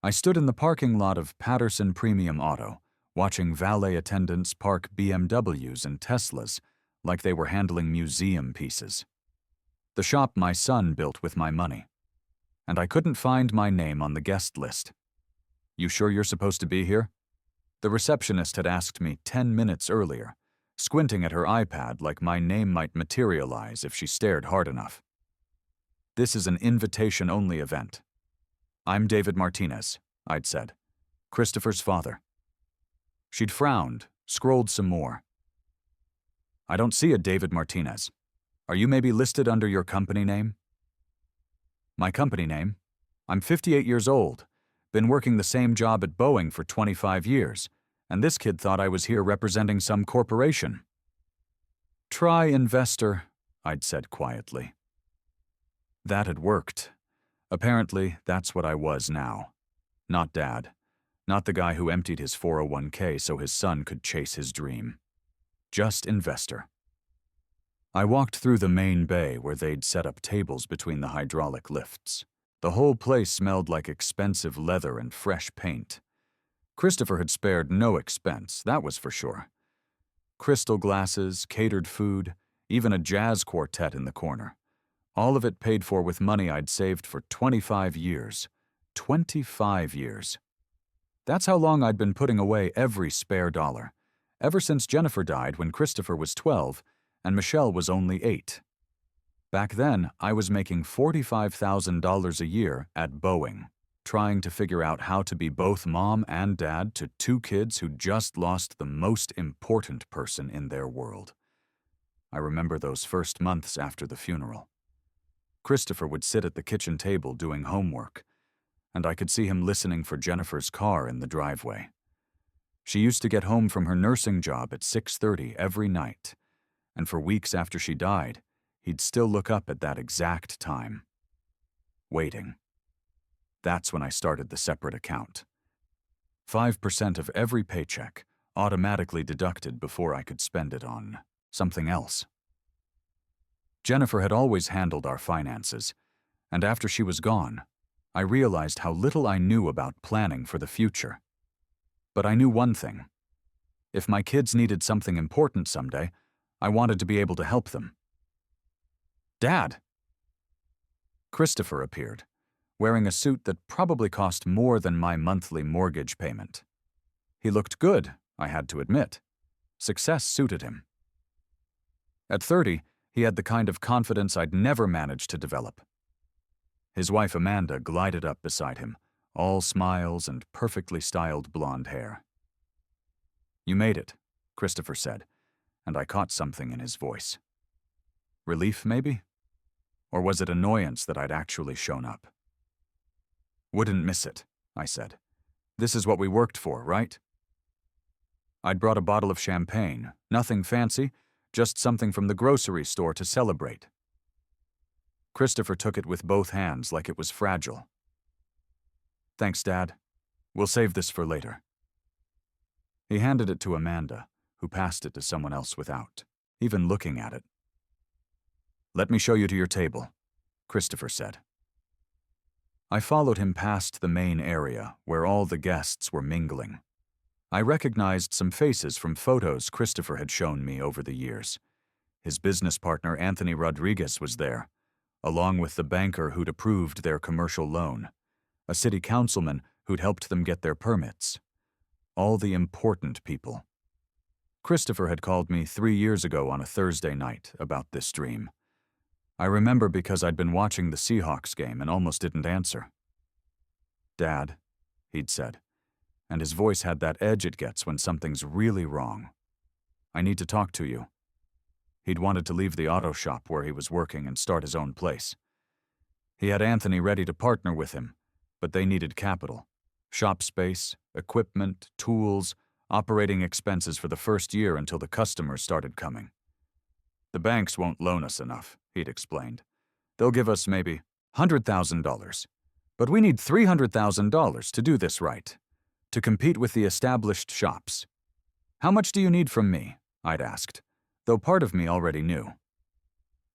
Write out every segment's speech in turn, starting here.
I stood in the parking lot of Patterson Premium Auto, watching valet attendants park BMWs and Teslas like they were handling museum pieces. The shop my son built with my money. And I couldn't find my name on the guest list. "You sure you're supposed to be here?" The receptionist had asked me 10 minutes earlier, squinting at her iPad like my name might materialize if she stared hard enough. "This is an invitation-only event." "I'm David Martinez," I'd said. "Christopher's father." She'd frowned, scrolled some more. "I don't see a David Martinez. Are you maybe listed under your company name?" "My company name? I'm 58 years old, been working the same job at Boeing for 25 years, and this kid thought I was here representing some corporation." "Try investor," I'd said quietly. That had worked. Apparently, that's what I was now. Not Dad. Not the guy who emptied his 401k so his son could chase his dream. Just investor. I walked through the main bay where they'd set up tables between the hydraulic lifts. The whole place smelled like expensive leather and fresh paint. Christopher had spared no expense, that was for sure. Crystal glasses, catered food, even a jazz quartet in the corner. All of it paid for with money I'd saved for 25 years. 25 years. That's how long I'd been putting away every spare dollar, ever since Jennifer died when Christopher was 12 and Michelle was only 8. Back then, I was making $45,000 a year at Boeing, trying to figure out how to be both mom and dad to 2 kids who just lost the most important person in their world. I remember those first months after the funeral. Christopher would sit at the kitchen table doing homework, and I could see him listening for Jennifer's car in the driveway. She used to get home from her nursing job at 6:30 every night, and for weeks after she died, he'd still look up at that exact time. Waiting. That's when I started the separate account. 5% of every paycheck, automatically deducted before I could spend it on something else. Jennifer had always handled our finances, and after she was gone, I realized how little I knew about planning for the future. But I knew one thing. If my kids needed something important someday, I wanted to be able to help them. "Dad!" Christopher appeared, wearing a suit that probably cost more than my monthly mortgage payment. He looked good, I had to admit. Success suited him. At 30, he had the kind of confidence I'd never managed to develop. His wife Amanda glided up beside him, all smiles and perfectly styled blonde hair. "You made it," Christopher said, and I caught something in his voice. Relief, maybe? Or was it annoyance that I'd actually shown up? "Wouldn't miss it," I said. "This is what we worked for, right?" I'd brought a bottle of champagne, nothing fancy, just something from the grocery store to celebrate. Christopher took it with both hands like it was fragile. "Thanks, Dad. We'll save this for later." He handed it to Amanda, who passed it to someone else without even looking at it. "Let me show you to your table," Christopher said. I followed him past the main area where all the guests were mingling. I recognized some faces from photos Christopher had shown me over the years. His business partner Anthony Rodriguez was there, along with the banker who'd approved their commercial loan, a city councilman who'd helped them get their permits. All the important people. Christopher had called me 3 years ago on a Thursday night about this dream. I remember because I'd been watching the Seahawks game and almost didn't answer. "Dad," he'd said, and his voice had that edge it gets when something's really wrong. "I need to talk to you." He'd wanted to leave the auto shop where he was working and start his own place. He had Anthony ready to partner with him, but they needed capital. Shop space, equipment, tools, operating expenses for the first year until the customers started coming. "The banks won't loan us enough," he'd explained. "They'll give us maybe $100,000. But we need $300,000 to do this right, to compete with the established shops. How much do you need from me?" I'd asked, though part of me already knew.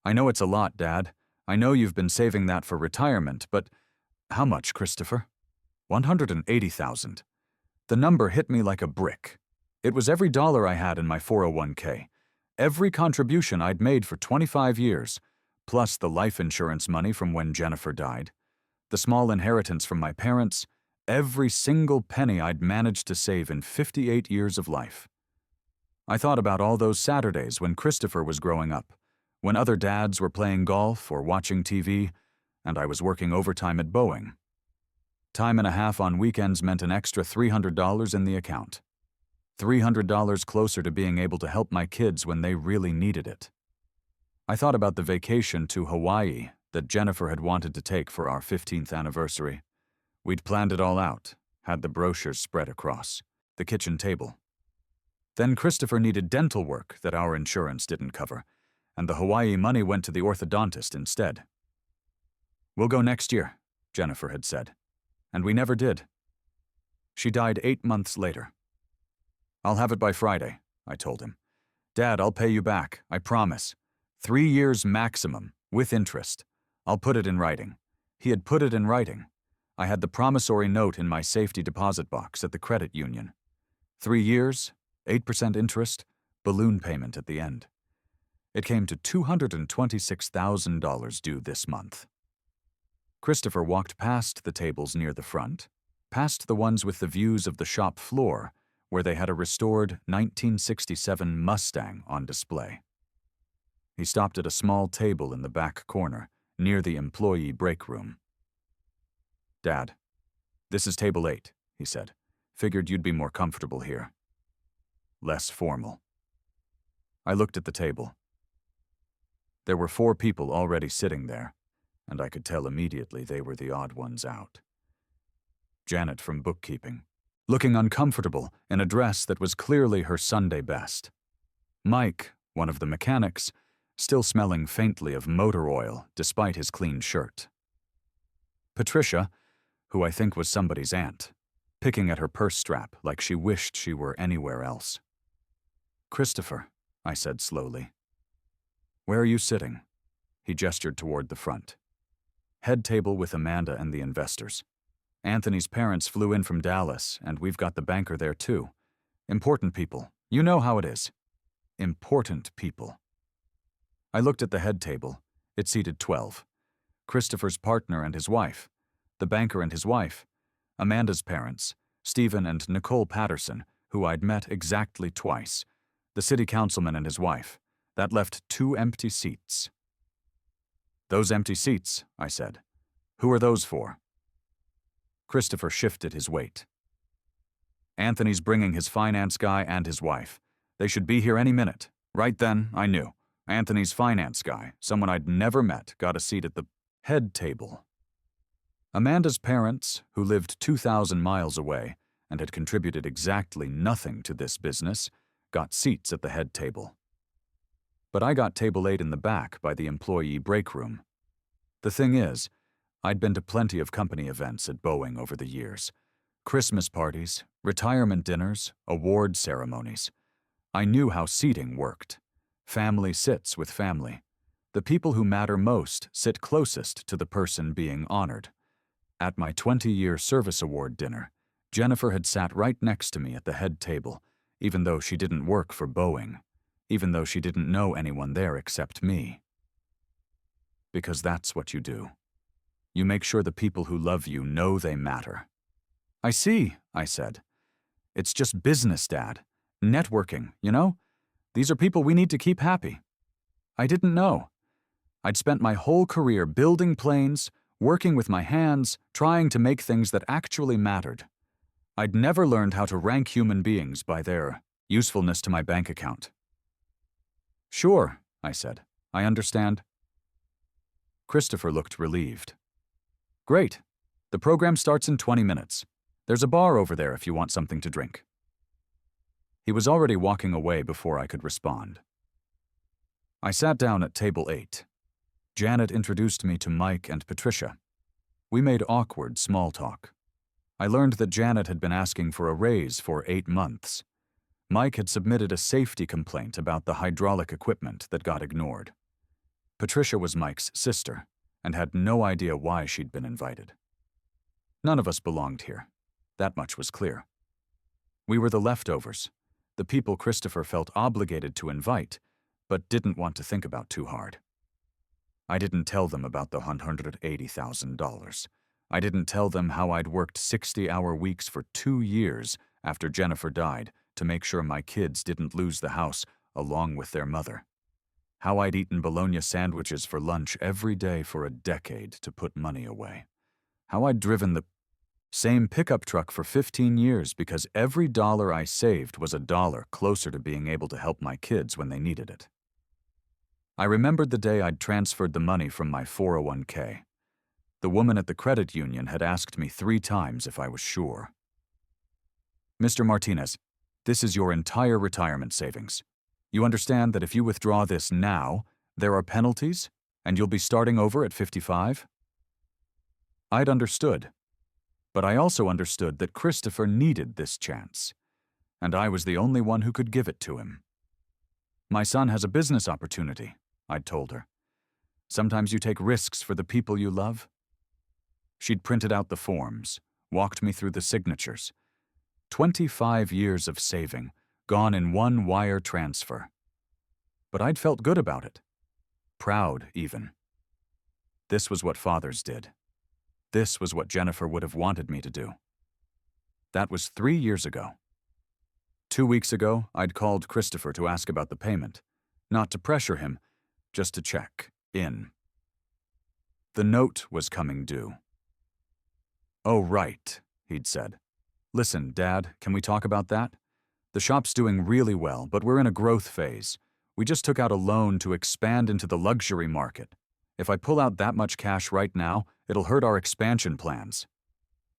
"I know it's a lot, Dad. I know you've been saving that for retirement, but how much, Christopher?" $180,000. The number hit me like a brick. It was every dollar I had in my 401k, every contribution I'd made for 25 years, plus the life insurance money from when Jennifer died, the small inheritance from my parents, every single penny I'd managed to save in 58 years of life. I thought about all those Saturdays when Christopher was growing up, when other dads were playing golf or watching TV, and I was working overtime at Boeing. Time and a half on weekends meant an extra $300 in the account. $300 closer to being able to help my kids when they really needed it. I thought about the vacation to Hawaii that Jennifer had wanted to take for our 15th anniversary. We'd planned it all out, had the brochures spread across the kitchen table. Then Christopher needed dental work that our insurance didn't cover, and the Hawaii money went to the orthodontist instead. "We'll go next year," Jennifer had said, and we never did. She died 8 months later. "I'll have it by Friday," I told him. "Dad, I'll pay you back, I promise. 3 years maximum, with interest. I'll put it in writing." He had put it in writing. I had the promissory note in my safety deposit box at the credit union. 3 years, 8% interest, balloon payment at the end. It came to $226,000 due this month. Christopher walked past the tables near the front, past the ones with the views of the shop floor, where they had a restored 1967 Mustang on display. He stopped at a small table in the back corner, near the employee break room. "Dad, this is table 8, he said. "Figured you'd be more comfortable here. Less formal." I looked at the table. There were 4 people already sitting there, and I could tell immediately they were the odd ones out. Janet from bookkeeping, looking uncomfortable in a dress that was clearly her Sunday best. Mike, one of the mechanics, still smelling faintly of motor oil despite his clean shirt. Patricia, who I think was somebody's aunt, picking at her purse strap like she wished she were anywhere else. "Christopher," I said slowly. "Where are you sitting?" He gestured toward the front. "Head table with Amanda and the investors. Anthony's parents flew in from Dallas, and we've got the banker there too. Important people. You know how it is. Important people." I looked at the head table. It seated 12. Christopher's partner and his wife, the banker and his wife, Amanda's parents, Stephen and Nicole Patterson, who I'd met exactly twice, the city councilman and his wife. That left 2 empty seats. "Those empty seats," I said. "Who are those for?" Christopher shifted his weight. "Anthony's bringing his finance guy and his wife. They should be here any minute." Right then, I knew. Anthony's finance guy, someone I'd never met, got a seat at the head table. Amanda's parents, who lived 2,000 miles away and had contributed exactly nothing to this business, got seats at the head table. But I got table 8 in the back by the employee break room. The thing is, I'd been to plenty of company events at Boeing over the years. Christmas parties, retirement dinners, award ceremonies. I knew how seating worked. Family sits with family. The people who matter most sit closest to the person being honored. At my 20-year service award dinner, Jennifer had sat right next to me at the head table, even though she didn't work for Boeing, even though she didn't know anyone there except me. Because that's what you do. You make sure the people who love you know they matter. "I see," I said. "It's just business, Dad. Networking, you know? These are people we need to keep happy." I didn't know. I'd spent my whole career building planes, working with my hands, trying to make things that actually mattered. I'd never learned how to rank human beings by their usefulness to my bank account. "Sure," I said. "I understand." Christopher looked relieved. "Great. The program starts in 20 minutes. There's a bar over there if you want something to drink." He was already walking away before I could respond. I sat down at table 8. Janet introduced me to Mike and Patricia. We made awkward small talk. I learned that Janet had been asking for a raise for 8 months. Mike had submitted a safety complaint about the hydraulic equipment that got ignored. Patricia was Mike's sister and had no idea why she'd been invited. None of us belonged here. That much was clear. We were the leftovers, the people Christopher felt obligated to invite, but didn't want to think about too hard. I didn't tell them about the $180,000. I didn't tell them how I'd worked 60-hour weeks for 2 years after Jennifer died to make sure my kids didn't lose the house along with their mother. How I'd eaten bologna sandwiches for lunch every day for a decade to put money away. How I'd driven the same pickup truck for 15 years because every dollar I saved was a dollar closer to being able to help my kids when they needed it. I remembered the day I'd transferred the money from my 401k. The woman at the credit union had asked me 3 times if I was sure. Mr. Martinez, this is your entire retirement savings. You understand that if you withdraw this now, there are penalties, and you'll be starting over at 55? I'd understood. But I also understood that Christopher needed this chance, and I was the only one who could give it to him. My son has a business opportunity, I'd told her. Sometimes you take risks for the people you love. She'd printed out the forms, walked me through the signatures. 25 years of saving, gone in one wire transfer. But I'd felt good about it. Proud, even. This was what fathers did. This was what Jennifer would have wanted me to do. That was 3 years ago. 2 weeks ago, I'd called Christopher to ask about the payment. Not to pressure him, just to check in. The note was coming due. "Oh, right," he'd said. "Listen, Dad, can we talk about that? The shop's doing really well, but we're in a growth phase. We just took out a loan to expand into the luxury market. If I pull out that much cash right now, it'll hurt our expansion plans."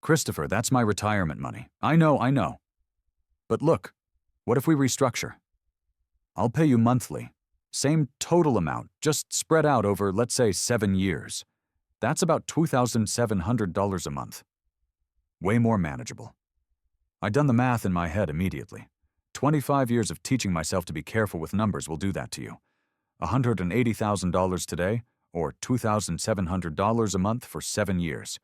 "Christopher, that's my retirement money. I know. But look, what if we restructure? I'll pay you monthly. Same total amount, just spread out over, let's say, 7 years. That's about $2,700 a month. Way more manageable." I'd done the math in my head immediately. 25 years of teaching myself to be careful with numbers will do that to you. $180,000 today, or $2,700 a month for 7 years.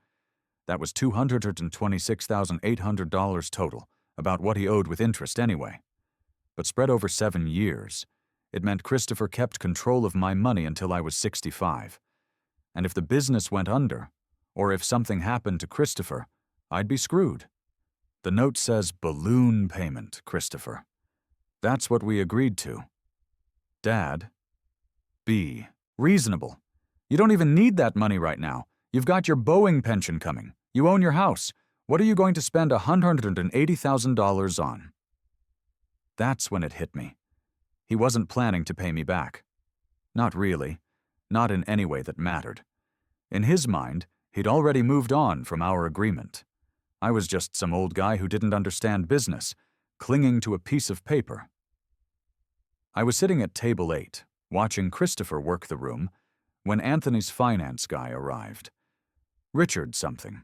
That was $226,800 total, about what he owed with interest anyway. But spread over 7 years, it meant Christopher kept control of my money until I was 65. And if the business went under, or if something happened to Christopher, I'd be screwed. The note says balloon payment, Christopher. That's what we agreed to. Dad, be reasonable. You don't even need that money right now. You've got your Boeing pension coming. You own your house. What are you going to spend $180,000 on? That's when it hit me. He wasn't planning to pay me back. Not really. Not in any way that mattered. In his mind, he'd already moved on from our agreement. I was just some old guy who didn't understand business, clinging to a piece of paper. I was sitting at table 8, watching Christopher work the room, when Anthony's finance guy arrived. Richard something,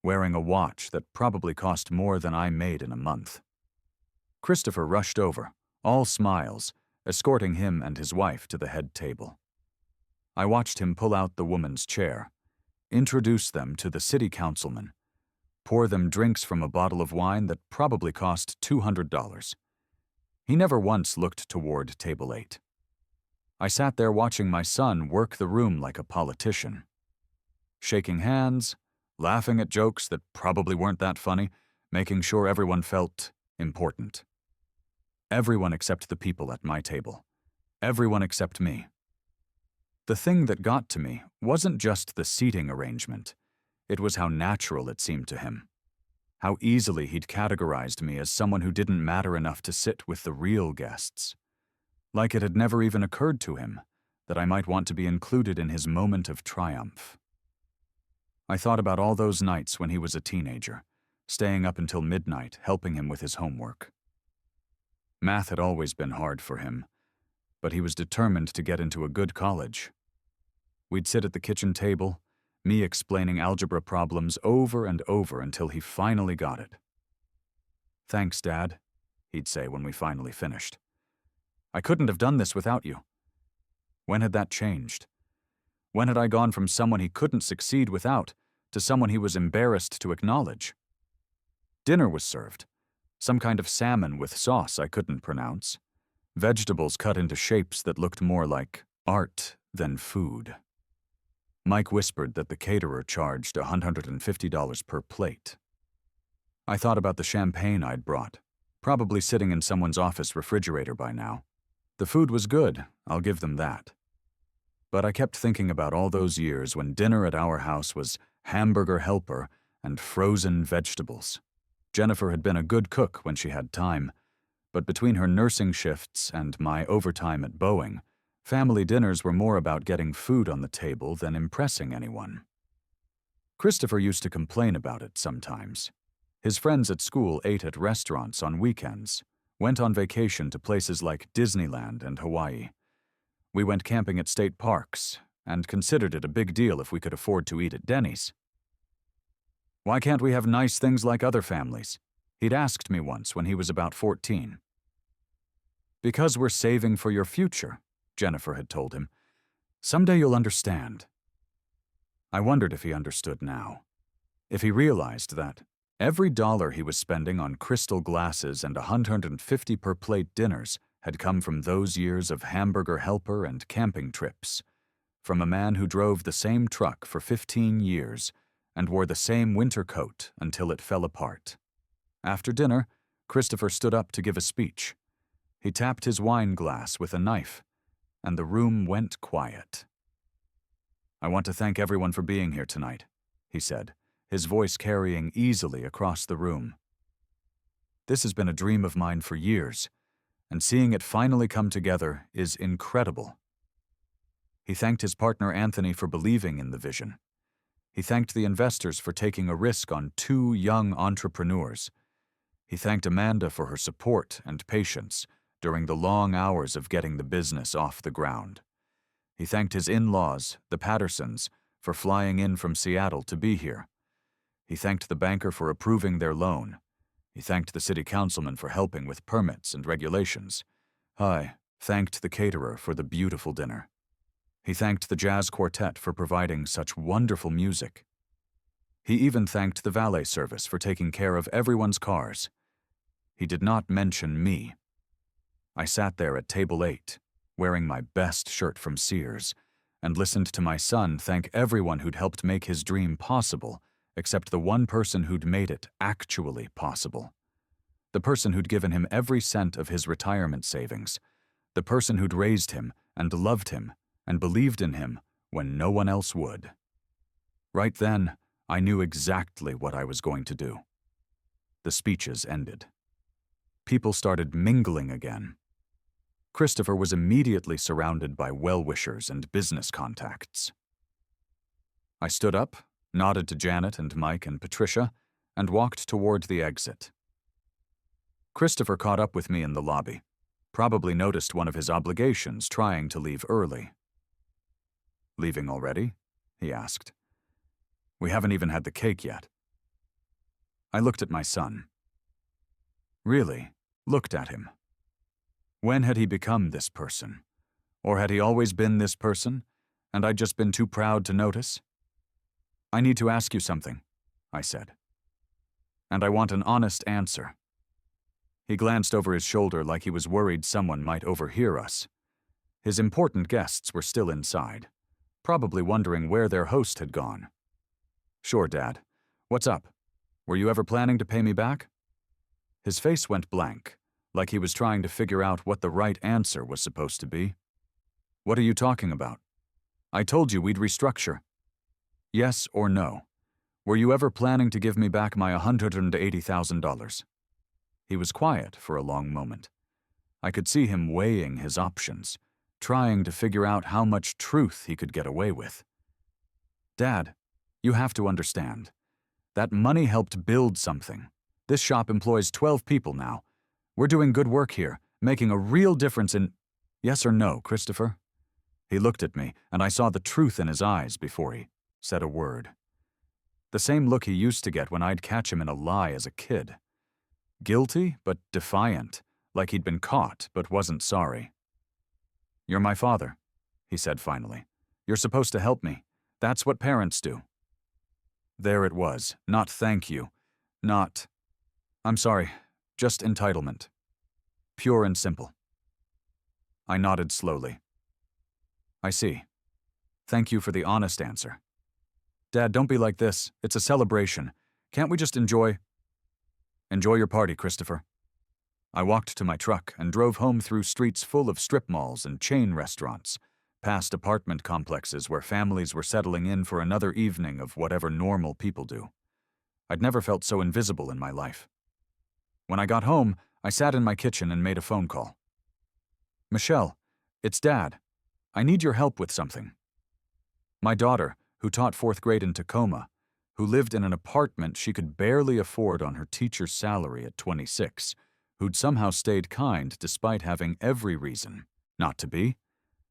wearing a watch that probably cost more than I made in a month. Christopher rushed over, all smiles, escorting him and his wife to the head table. I watched him pull out the woman's chair, introduce them to the city councilman, pour them drinks from a bottle of wine that probably cost $200. He never once looked toward table 8. I sat there watching my son work the room like a politician, shaking hands, laughing at jokes that probably weren't that funny, making sure everyone felt important. Everyone except the people at my table. Everyone except me. The thing that got to me wasn't just the seating arrangement. It was how natural it seemed to him. How easily he'd categorized me as someone who didn't matter enough to sit with the real guests. Like it had never even occurred to him that I might want to be included in his moment of triumph. I thought about all those nights when he was a teenager, staying up until midnight helping him with his homework. Math had always been hard for him, but he was determined to get into a good college. We'd sit at the kitchen table, me explaining algebra problems over and over until he finally got it. "Thanks, Dad," he'd say when we finally finished. "I couldn't have done this without you." When had that changed? When had I gone from someone he couldn't succeed without to someone he was embarrassed to acknowledge. Dinner was served. Some kind of salmon with sauce I couldn't pronounce. Vegetables cut into shapes that looked more like art than food. Mike whispered that the caterer charged $150 per plate. I thought about the champagne I'd brought, probably sitting in someone's office refrigerator by now. The food was good, I'll give them that. But I kept thinking about all those years when dinner at our house was hamburger helper and frozen vegetables. Jennifer had been a good cook when she had time, but between her nursing shifts and my overtime at Boeing, family dinners were more about getting food on the table than impressing anyone. Christopher used to complain about it sometimes. His friends at school ate at restaurants on weekends, went on vacation to places like Disneyland and Hawaii. We went camping at state parks and considered it a big deal if we could afford to eat at Denny's. Why can't we have nice things like other families? He'd asked me once when he was about 14. Because we're saving for your future, Jennifer had told him. Someday you'll understand. I wondered if he understood now. If he realized that every dollar he was spending on crystal glasses and $150 per plate dinners had come from those years of hamburger helper and camping trips, from a man who drove the same truck for 15 years and wore the same winter coat until it fell apart. After dinner, Christopher stood up to give a speech. He tapped his wine glass with a knife, and the room went quiet. I want to thank everyone for being here tonight, he said, his voice carrying easily across the room. This has been a dream of mine for years, and seeing it finally come together is incredible. He thanked his partner Anthony for believing in the vision. He thanked the investors for taking a risk on 2 young entrepreneurs. He thanked Amanda for her support and patience during the long hours of getting the business off the ground. He thanked his in-laws, the Pattersons, for flying in from Seattle to be here. He thanked the banker for approving their loan. He thanked the city councilman for helping with permits and regulations. I thanked the caterer for the beautiful dinner. He thanked the jazz quartet for providing such wonderful music. He even thanked the valet service for taking care of everyone's cars. He did not mention me. I sat there at table 8, wearing my best shirt from Sears, and listened to my son thank everyone who'd helped make his dream possible, except the one person who'd made it actually possible. The person who'd given him every cent of his retirement savings. The person who'd raised him and loved him and believed in him when no one else would. Right then, I knew exactly what I was going to do. The speeches ended. People started mingling again. Christopher was immediately surrounded by well-wishers and business contacts. I stood up, nodded to Janet and Mike and Patricia, and walked toward the exit. Christopher caught up with me in the lobby, probably noticed one of his obligations trying to leave early. "Leaving already?" he asked. "We haven't even had the cake yet." I looked at my son. Really, looked at him. When had he become this person? Or had he always been this person, and I'd just been too proud to notice? "I need to ask you something," I said. "And I want an honest answer." He glanced over his shoulder like he was worried someone might overhear us. His important guests were still inside, probably wondering where their host had gone. "Sure, Dad. What's up? Were you ever planning to pay me back?" His face went blank, like he was trying to figure out what the right answer was supposed to be. "What are you talking about? I told you we'd restructure." "Yes or no? Were you ever planning to give me back my $180,000? He was quiet for a long moment. I could see him weighing his options, trying to figure out how much truth he could get away with. "Dad, you have to understand. That money helped build something. This shop employs 12 people now. We're doing good work here, making a real difference in—" "Yes or no, Christopher?" He looked at me, and I saw the truth in his eyes before he said a word. The same look he used to get when I'd catch him in a lie as a kid. Guilty, but defiant, like he'd been caught but wasn't sorry. "You're my father," he said finally. "You're supposed to help me. That's what parents do." There it was. Not thank you. Not, I'm sorry, just entitlement. Pure and simple. I nodded slowly. I see. Thank you for the honest answer. Dad, don't be like this. It's a celebration. Can't we just enjoy? Enjoy your party, Christopher. I walked to my truck and drove home through streets full of strip malls and chain restaurants, past apartment complexes where families were settling in for another evening of whatever normal people do. I'd never felt so invisible in my life. When I got home, I sat in my kitchen and made a phone call. Michelle, it's Dad. I need your help with something. My daughter, who taught 4th grade in Tacoma, who lived in an apartment she could barely afford on her teacher's salary at 26, who'd somehow stayed kind despite having every reason not to be,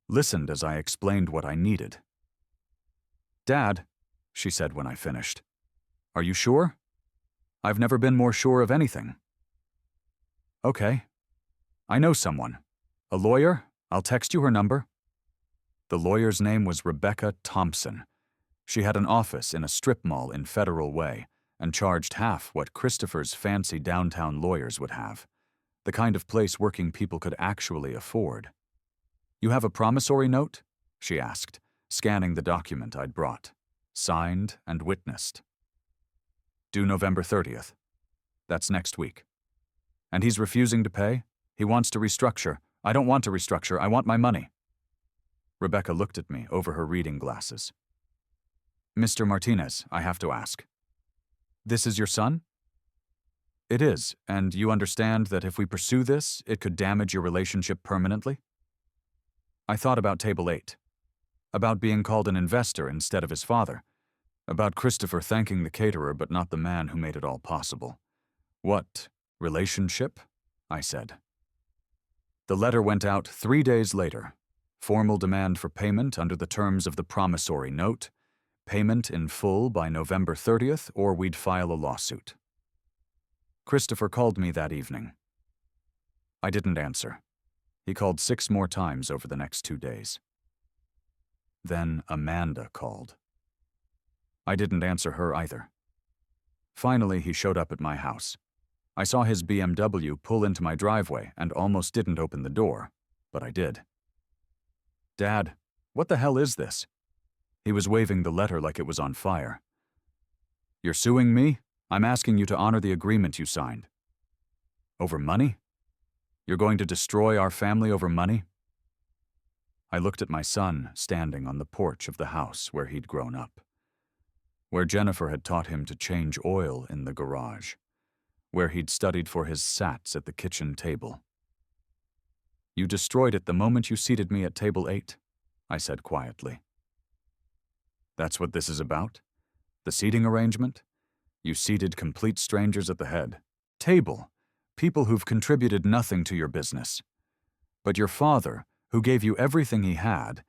listened as I explained what I needed. Dad, she said when I finished, are you sure? I've never been more sure of anything. Okay. I know someone. A lawyer? I'll text you her number. The lawyer's name was Rebecca Thompson. She had an office in a strip mall in Federal Way and charged half what Christopher's fancy downtown lawyers would have, the kind of place working people could actually afford. You have a promissory note? She asked, scanning the document I'd brought, signed and witnessed. Due November 30th. That's next week. And he's refusing to pay? He wants to restructure. I don't want to restructure. I want my money. Rebecca looked at me over her reading glasses. Mr. Martinez, I have to ask. This is your son? It is, and you understand that if we pursue this, it could damage your relationship permanently? I thought about Table 8. About being called an investor instead of his father. About Christopher thanking the caterer but not the man who made it all possible. What, relationship? I said. The letter went out 3 days later. Formal demand for payment under the terms of the promissory note, payment in full by November 30th, or we'd file a lawsuit. Christopher called me that evening. I didn't answer. He called 6 more times over the next 2 days. Then Amanda called. I didn't answer her either. Finally, he showed up at my house. I saw his BMW pull into my driveway and almost didn't open the door, but I did. Dad, what the hell is this? He was waving the letter like it was on fire. You're suing me? I'm asking you to honor the agreement you signed. Over money? You're going to destroy our family over money? I looked at my son standing on the porch of the house where he'd grown up, where Jennifer had taught him to change oil in the garage, where he'd studied for his SATs at the kitchen table. You destroyed it the moment you seated me at Table 8, I said quietly. That's what this is about? The seating arrangement? You seated complete strangers at the head. Table. People who've contributed nothing to your business. But your father, who gave you everything he had,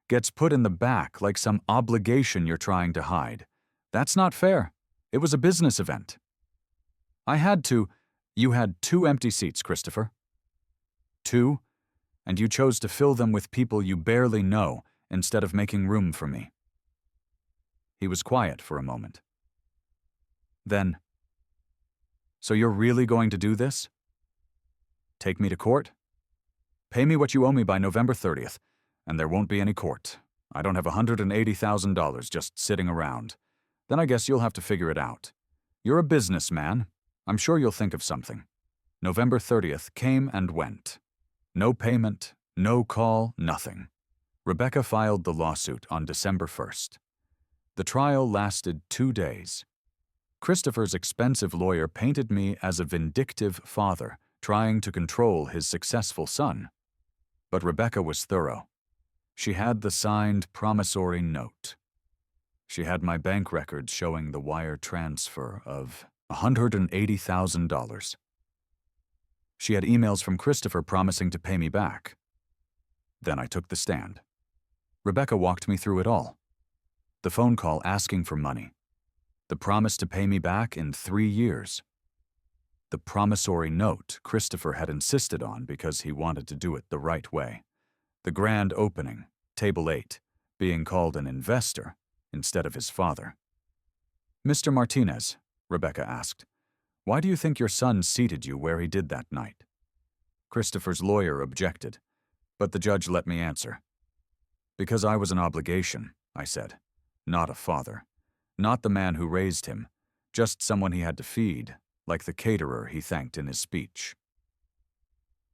gets put in the back like some obligation you're trying to hide. That's not fair. It was a business event. You had 2 empty seats, Christopher. 2, and you chose to fill them with people you barely know instead of making room for me. He was quiet for a moment. Then, so you're really going to do this? Take me to court? Pay me what you owe me by November 30th, and there won't be any court. I don't have $180,000 just sitting around. Then I guess you'll have to figure it out. You're a businessman. I'm sure you'll think of something. November 30th came and went. No payment, no call, nothing. Rebecca filed the lawsuit on December 1st. The trial lasted 2 days. Christopher's expensive lawyer painted me as a vindictive father trying to control his successful son. But Rebecca was thorough. She had the signed promissory note. She had my bank records showing the wire transfer of $180,000. She had emails from Christopher promising to pay me back. Then I took the stand. Rebecca walked me through it all. The phone call asking for money. The promise to pay me back in 3 years. The promissory note Christopher had insisted on because he wanted to do it the right way. The grand opening, Table 8, being called an investor instead of his father. Mr. Martinez, Rebecca asked, why do you think your son seated you where he did that night? Christopher's lawyer objected, but the judge let me answer. Because I was an obligation, I said. Not a father. Not the man who raised him. Just someone he had to feed, like the caterer he thanked in his speech.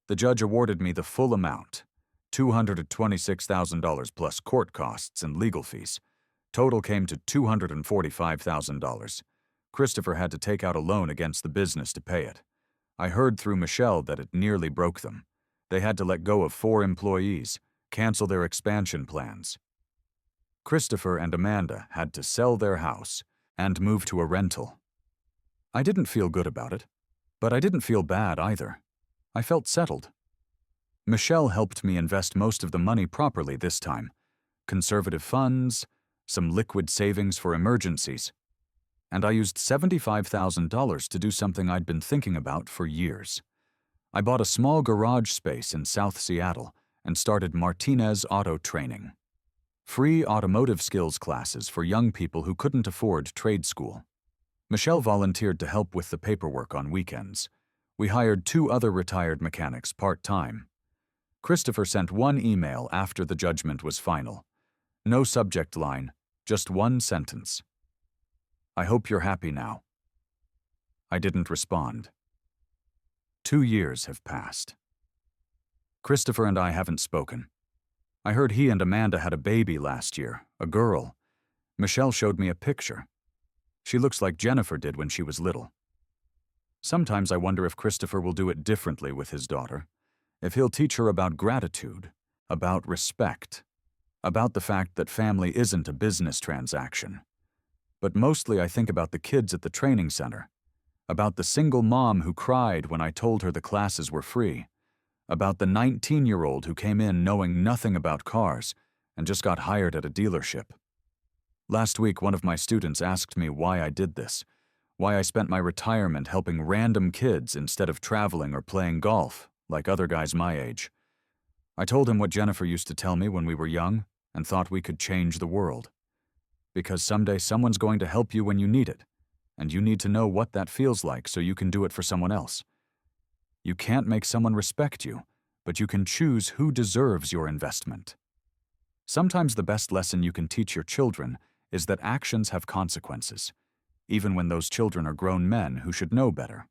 The judge awarded me the full amount, $226,000 plus court costs and legal fees. Total came to $245,000. Christopher had to take out a loan against the business to pay it. I heard through Michelle that it nearly broke them. They had to let go of 4 employees, cancel their expansion plans. Christopher and Amanda had to sell their house and move to a rental. I didn't feel good about it, but I didn't feel bad either. I felt settled. Michelle helped me invest most of the money properly this time. Conservative funds, some liquid savings for emergencies. And I used $75,000 to do something I'd been thinking about for years. I bought a small garage space in South Seattle and started Martinez Auto Training. Free automotive skills classes for young people who couldn't afford trade school. Michelle volunteered to help with the paperwork on weekends. We hired 2 other retired mechanics part-time. Christopher sent 1 email after the judgment was final. No subject line, just 1 sentence. I hope you're happy now. I didn't respond. 2 years have passed. Christopher and I haven't spoken. I heard he and Amanda had a baby last year, a girl. Michelle showed me a picture. She looks like Jennifer did when she was little. Sometimes I wonder if Christopher will do it differently with his daughter, if he'll teach her about gratitude, about respect, about the fact that family isn't a business transaction. But mostly I think about the kids at the training center, about the single mom who cried when I told her the classes were free, about the 19-year-old who came in knowing nothing about cars and just got hired at a dealership. Last week, one of my students asked me why I did this, why I spent my retirement helping random kids instead of traveling or playing golf, like other guys my age. I told him what Jennifer used to tell me when we were young and thought we could change the world. Because someday someone's going to help you when you need it, and you need to know what that feels like so you can do it for someone else. You can't make someone respect you, but you can choose who deserves your investment. Sometimes the best lesson you can teach your children is that actions have consequences, even when those children are grown men who should know better.